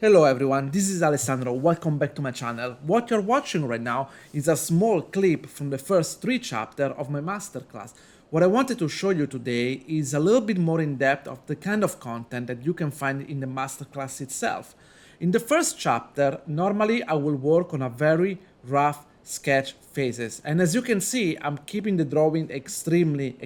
Hello everyone, this is Alessandro, welcome back to my channel. What you're watching right now is a small clip from the first 3 chapters of my masterclass. What I wanted to show you today is a little bit more in depth of the kind of content that you can find in the masterclass itself. In the first chapter, normally I will work on a very rough sketch phases, and as you can see, I'm keeping the drawing extremely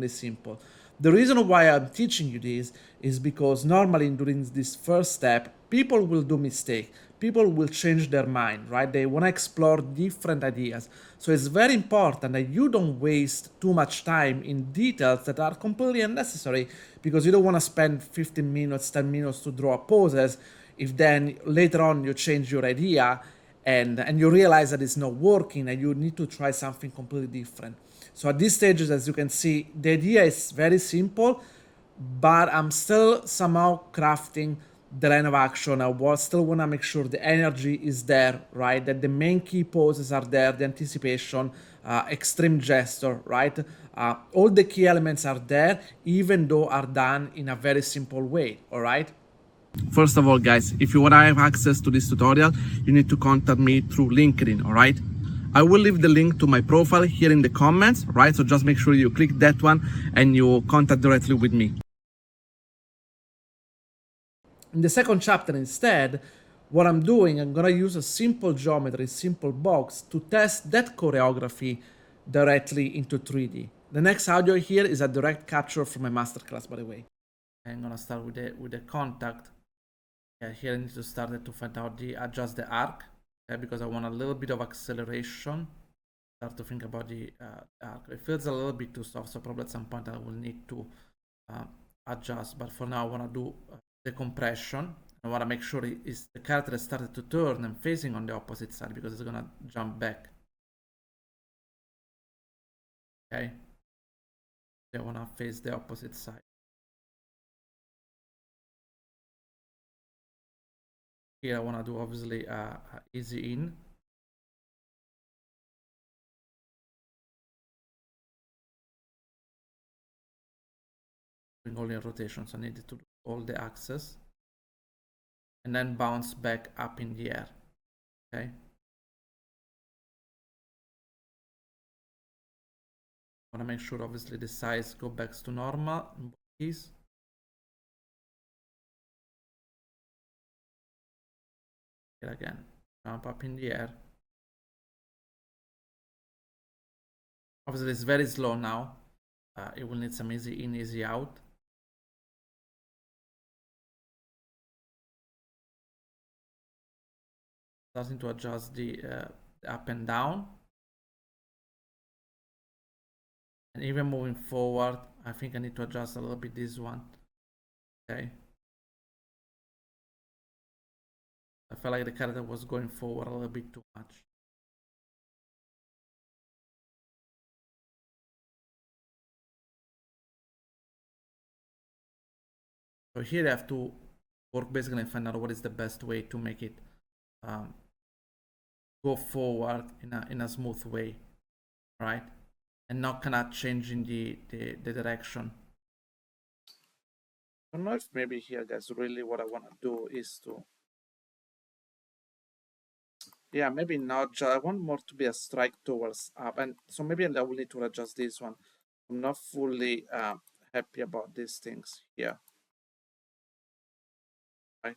simple. The reason why I'm teaching you this is because normally during this first step, people will do mistake. People will change their mind, right? They want to explore different ideas. So it's very important that you don't waste too much time in details that are completely unnecessary because you don't want to spend 15 minutes, 10 minutes to draw poses if then later on you change your idea and you realize that it's not working and you need to try something completely different. So at these stages, as you can see, the idea is very simple, but I'm still somehow crafting the line of action. Still want to make sure the energy is there, right? That the main key poses are there, the anticipation, extreme gesture, right? All the key elements are there, even though are done in a very simple way, all right? First of all, guys, if you want to have access to this tutorial, you need to contact me through LinkedIn, all right? I will leave the link to my profile here in the comments, right? So just make sure you click that one and you contact directly with me. In the second chapter instead, what I'm doing, I'm gonna use a simple geometry, simple box to test that choreography directly into 3D. The next audio here is a direct capture from my masterclass, by the way. I'm gonna start with the contact. Yeah, here I need to start to find out adjust the arc, because I want a little bit of acceleration. Start to think about the arc. It feels a little bit too soft, so probably at some point I will need to adjust. But for now, I want to do the compression. I want to make sure the character has started to turn and facing on the opposite side because it's gonna jump back. Okay, so I want to face the opposite side. Here I want to do obviously easy in. Doing only rotation, so I needed to do all the axes and then bounce back up in the air. Okay. Want to make sure obviously the size go back to normal in both keys. Here again, jump up in the air. Obviously it's very slow now. It will need some easy in, easy out. Starting to adjust the up and down. And even moving forward, I think I need to adjust a little bit this one. Okay. I felt like the character was going forward a little bit too much. So here I have to work basically and find out what is the best way to make it go forward in a smooth way, right? And not kind of changing the direction. I don't know if maybe here, guys, really what I want to do is to, yeah, maybe not. I want more to be a strike towards up, and so maybe I will need to adjust this one. I'm not fully happy about these things here, right?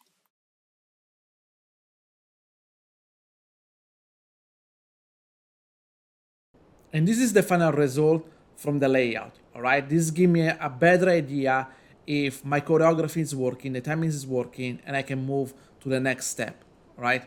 And this is the final result from the layout, all right? This gives me a better idea if my choreography is working, the timing is working, and I can move to the next step, right?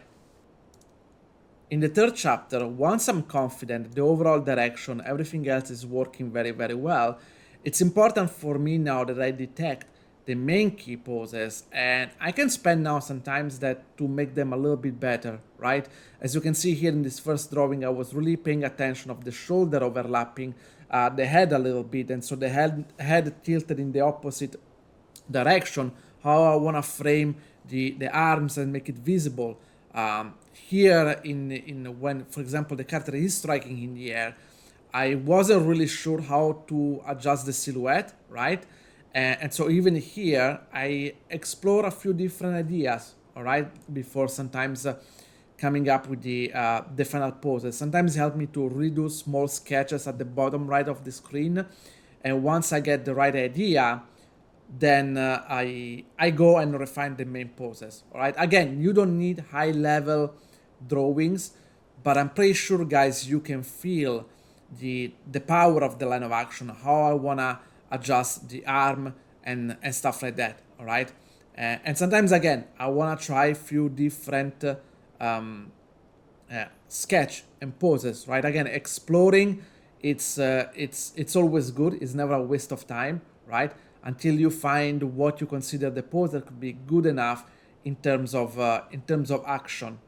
In the third chapter, once I'm confident the overall direction, everything else is working very well, it's important for me now that I detect the main key poses, and I can spend now sometimes that to make them a little bit better, right? As you can see here in this first drawing, I was really paying attention of the shoulder overlapping the head a little bit, and so the head tilted in the opposite direction, how I want to frame the arms and make it visible. Here in when, for example, the character is striking in the air, I wasn't really sure how to adjust the silhouette, right? And so even here, I explore a few different ideas, all right, before sometimes coming up with the final poses. Sometimes it helps me to redo small sketches at the bottom right of the screen, and once I get the right idea, then I go and refine the main poses. All right. Again, you don't need high level drawings, but I'm pretty sure, guys, you can feel the power of the line of action, how I wanna adjust the arm and stuff like that. All right. And sometimes again, I wanna try a few different sketch and poses. Right. Again, exploring. It's always good. It's never a waste of time. Right. Until you find what you consider the pose that could be good enough in terms of action.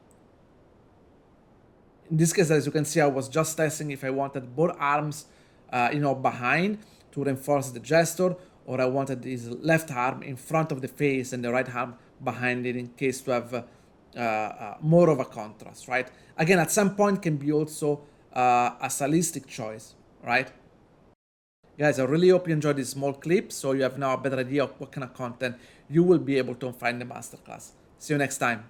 In this case, as you can see, I was just testing if I wanted both arms, behind to reinforce the gesture, or I wanted his left arm in front of the face and the right arm behind it in case to have more of a contrast, right? Again, at some point can be also a stylistic choice, right? Guys, I really hope you enjoyed this small clip so you have now a better idea of what kind of content you will be able to find in the masterclass. See you next time.